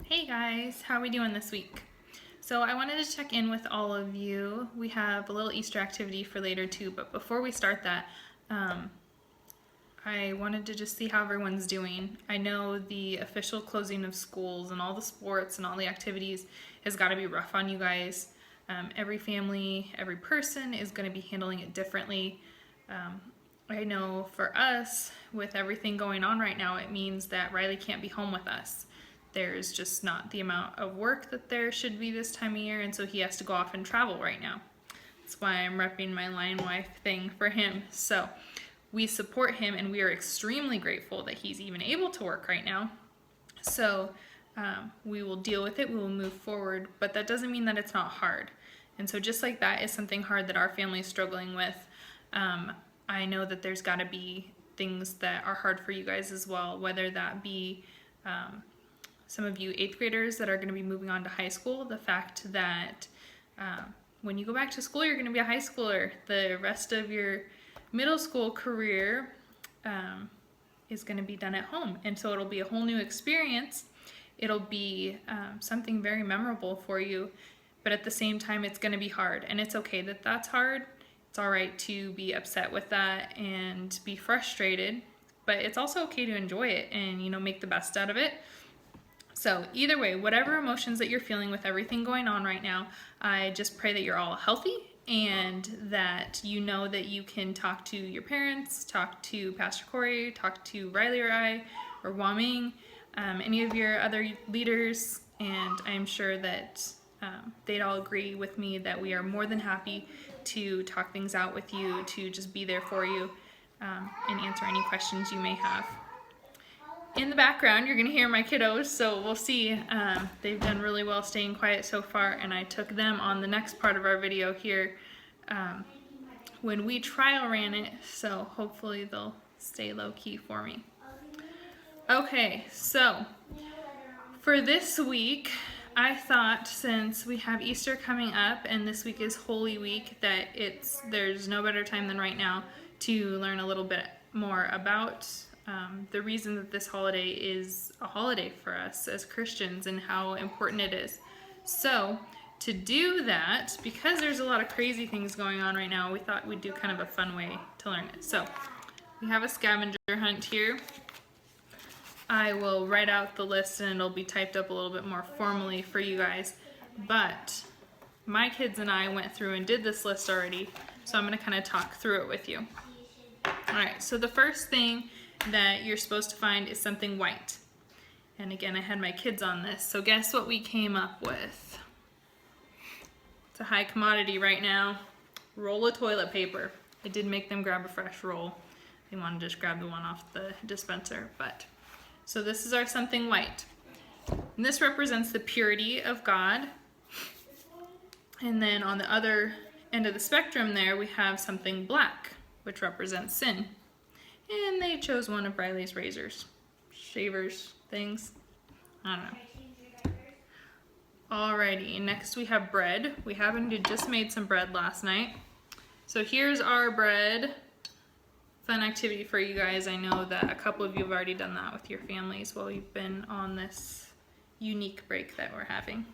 Hey guys, how are we doing this week? So I wanted to check in with all of you. We have a little Easter activity for later too, but before we start that, I wanted to just see how everyone's doing. I know the official closing of schools and all the sports and all the activities has got to be rough on you guys. Every family, every person is going to be handling it differently. I know for us, with everything going on right now, it means that Riley can't be home with us. There's just not the amount of work that there should be this time of year, and so he has to go off and travel right now. That's why I'm repping my Lion Wife thing for him. So we support him, and we are extremely grateful that he's even able to work right now. So we will deal with it, we will move forward, but that doesn't mean that it's not hard. And so just like that is something hard that our family is struggling with, I know that there's got to be things that are hard for you guys as well, whether that be some of you 8th graders that are going to be moving on to high school, the fact that when you go back to school, you're going to be a high schooler. The rest of your middle school career is going to be done at home. And so it'll be a whole new experience. It'll be something very memorable for you, but at the same time, it's going to be hard. And it's okay that that's hard. It's all right to be upset with that and be frustrated, but it's also okay to enjoy it and, make the best out of it. So either way, whatever emotions that you're feeling with everything going on right now, I just pray that you're all healthy and that you know that you can talk to your parents, talk to Pastor Corey, talk to Riley or I, or Waming, any of your other leaders, and I'm sure that they'd all agree with me that we are more than happy to talk things out with you, to just be there for you, and answer any questions you may have. In the background, you're going to hear my kiddos, so we'll see. They've done really well staying quiet so far, and I took them on the next part of our video here when we trial ran it, so hopefully they'll stay low-key for me. Okay, so for this week, I thought since we have Easter coming up and this week is Holy Week that there's no better time than right now to learn a little bit more about the reason that this holiday is a holiday for us as Christians and how important it is. So to do that, because there's a lot of crazy things going on right now, we thought we'd do kind of a fun way to learn it. So we have a scavenger hunt here. I will write out the list and it'll be typed up a little bit more formally for you guys, but my kids and I went through and did this list already, so I'm going to kind of talk through it with you. Alright, so the first thing that you're supposed to find is something white. And again, I had my kids on this, so guess what we came up with? It's a high commodity right now. Roll of toilet paper. I did make them grab a fresh roll. They wanted to just grab the one off the dispenser, but so this is our something white. And this represents the purity of God. And then on the other end of the spectrum there, we have something black, which represents sin. And they chose one of Riley's razors, shavers, things. I don't know. Alrighty, next we have bread. We happened to just made some bread last night. So here's our bread. Fun activity for you guys. I know that a couple of you have already done that with your families while you've been on this unique break that we're having.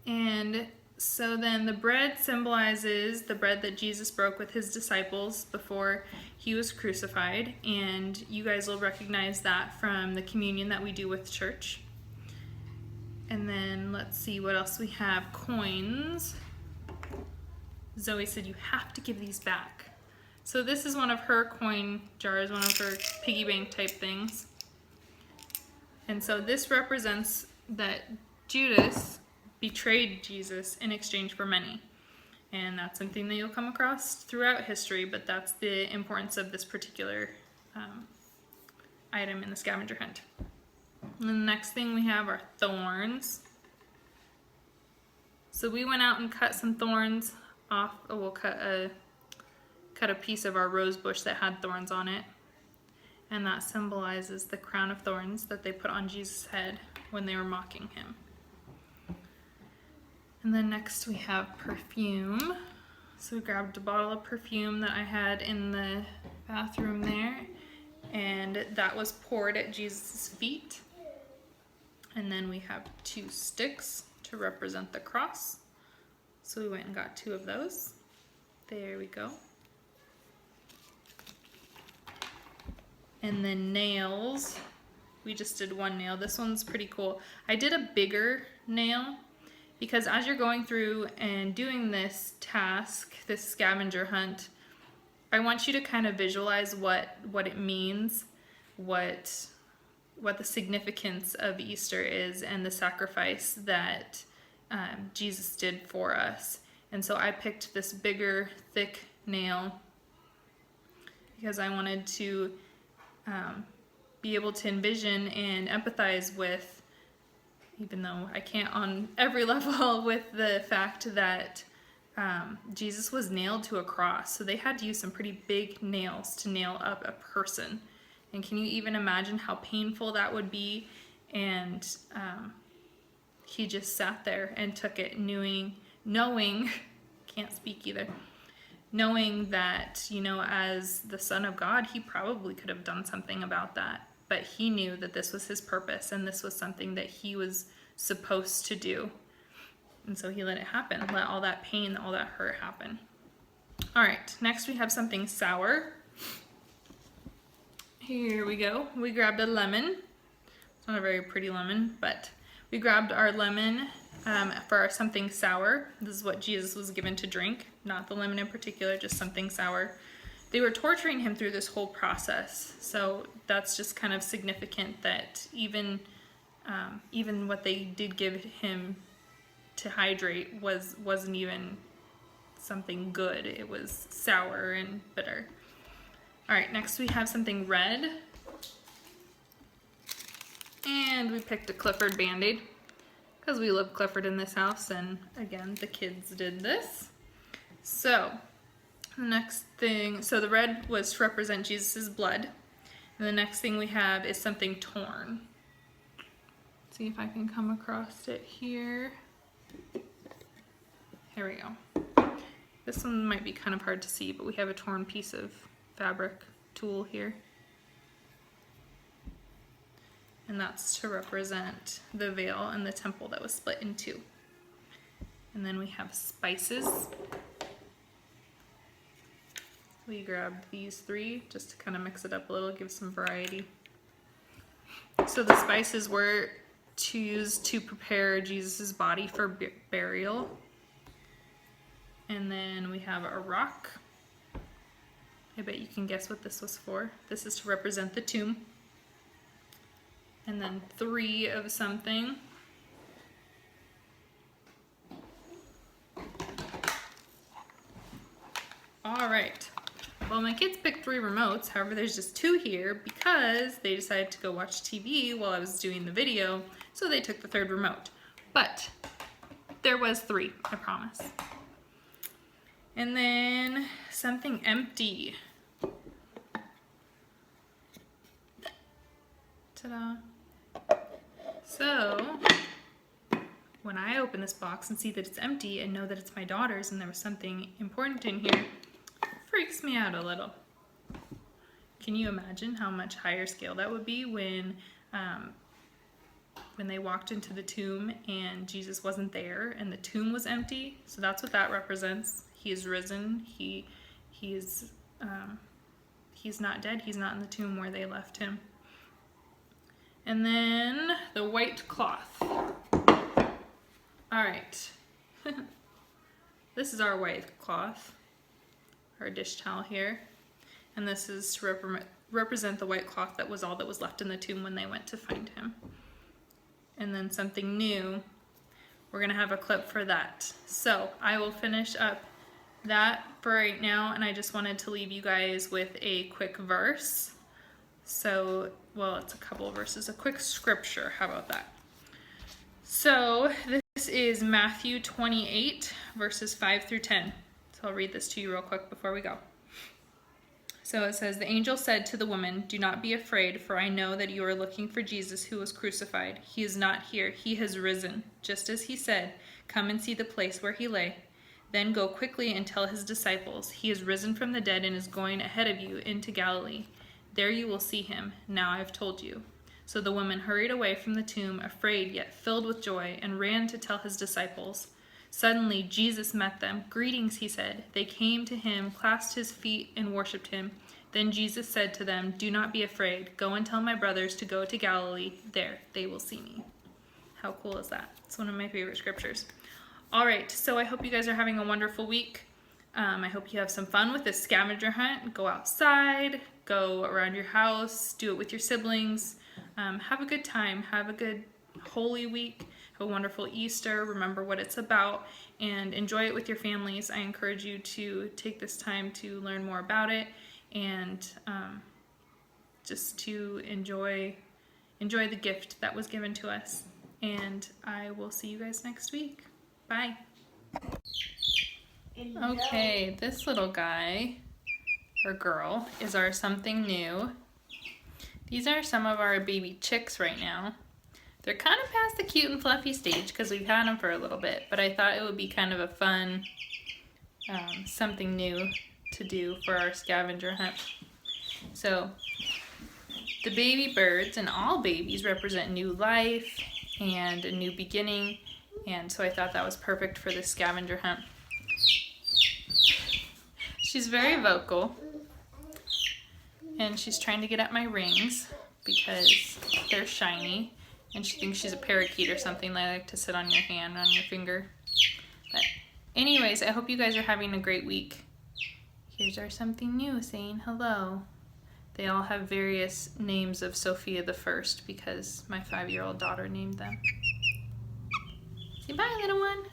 And so then the bread symbolizes the bread that Jesus broke with his disciples before he was crucified, and you guys will recognize that from the communion that we do with church. And then let's see what else we have. Coins. Zoe said you have to give these back. So this is one of her coin jars, one of her piggy bank type things. And so this represents that Judas betrayed Jesus in exchange for money. And that's something that you'll come across throughout history, but that's the importance of this particular item in the scavenger hunt. And the next thing we have are thorns. So we went out and cut some thorns off. We'll cut a piece of our rose bush that had thorns on it, and that symbolizes the crown of thorns that they put on Jesus' head when they were mocking him. And then next we have perfume. So we grabbed a bottle of perfume that I had in the bathroom there, and that was poured at Jesus' feet. And then we have 2 sticks to represent the cross. So we went and got 2 of those. There we go. And then nails, we just did 1 nail. This one's pretty cool. I did a bigger nail because as you're going through and doing this task, this scavenger hunt, I want you to kind of visualize what it means, what the significance of Easter is, and the sacrifice that Jesus did for us. And so I picked this bigger, thick nail because I wanted to be able to envision and empathize with, even though I can't on every level, with the fact that Jesus was nailed to a cross. So they had to use some pretty big nails to nail up a person. And can you even imagine how painful that would be? And he just sat there and took it, knowing, can't speak either, knowing that, you know, as the Son of God, he probably could have done something about that. But he knew that this was his purpose and this was something that he was supposed to do. And so he let it happen, let all that pain, all that hurt happen. All right, next we have something sour. Here we go. We grabbed a lemon. It's not a very pretty lemon, but we grabbed our lemon for our something sour. This is what Jesus was given to drink, not the lemon in particular, just something sour. They were torturing him through this whole process, so that's just kind of significant that even what they did give him to hydrate wasn't even something good. It was sour and bitter. All right, next we have something red. And we picked a Clifford Band-Aid because we love Clifford in this house, and again, the kids did this. So, the next thing, so the red was to represent Jesus' blood. And the next thing we have is something torn. See if I can come across it here. Here we go. This one might be kind of hard to see, but we have a torn piece of fabric tulle here. And that's to represent the veil and the temple that was split in 2. And then we have spices. We grabbed these 3 just to kind of mix it up a little, give some variety. So the spices were to use to prepare Jesus' body for burial. And then we have a rock. I bet you can guess what this was for. This is to represent the tomb. And then 3 of something. All right. Well, my kids picked 3 remotes. However, there's just 2 here because they decided to go watch TV while I was doing the video. So they took the 3rd remote. But there was 3, I promise. And then something empty. Ta-da. So, when I open this box and see that it's empty and know that it's my daughter's and there was something important in here, it freaks me out a little. Can you imagine how much higher scale that would be when they walked into the tomb and Jesus wasn't there and the tomb was empty? So that's what that represents. He is risen. He's not dead. He's not in the tomb where they left him. And then the white cloth. All right. This is our white cloth, our dish towel here. And this is to represent the white cloth that was all that was left in the tomb when they went to find him. And then something new, we're gonna have a clip for that. So I will finish up that for right now, and I just wanted to leave you guys with a quick verse. So, well, it's a couple of verses, a quick scripture, how about that? So this is Matthew 28, verses 5 through 10. So I'll read this to you real quick before we go. So it says, "The angel said to the woman, 'Do not be afraid, for I know that you are looking for Jesus who was crucified. He is not here. He has risen, just as he said. Come and see the place where he lay. Then go quickly and tell his disciples, he is risen from the dead and is going ahead of you into Galilee. There you will see him. Now I have told you.' So the woman hurried away from the tomb, afraid yet filled with joy, and ran to tell his disciples. Suddenly Jesus met them. "Greetings," he said. They came to him, clasped his feet, and worshipped him. Then Jesus said to them, "Do not be afraid. Go and tell my brothers to go to Galilee. There they will see me." How cool is that? It's one of my favorite scriptures. All right, so I hope you guys are having a wonderful week. I hope you have some fun with this scavenger hunt. Go outside, go around your house, do it with your siblings. Have a good time. Have a good Holy Week. Have a wonderful Easter. Remember what it's about and enjoy it with your families. I encourage you to take this time to learn more about it and just to enjoy the gift that was given to us. And I will see you guys next week. Bye. Okay, this little guy or girl is our something new. These are some of our baby chicks right now. They're kind of past the cute and fluffy stage because we've had them for a little bit, but I thought it would be kind of a fun something new to do for our scavenger hunt. So the baby birds and all babies represent new life and a new beginning, and so I thought that was perfect for this scavenger hunt. She's very vocal, and she's trying to get at my rings because they're shiny, and she thinks she's a parakeet or something. They like to sit on your hand, on your finger. But anyways, I hope you guys are having a great week. Here's our something new saying hello. They all have various names of Sophia the First because my 5-year-old daughter named them. Say bye, little one.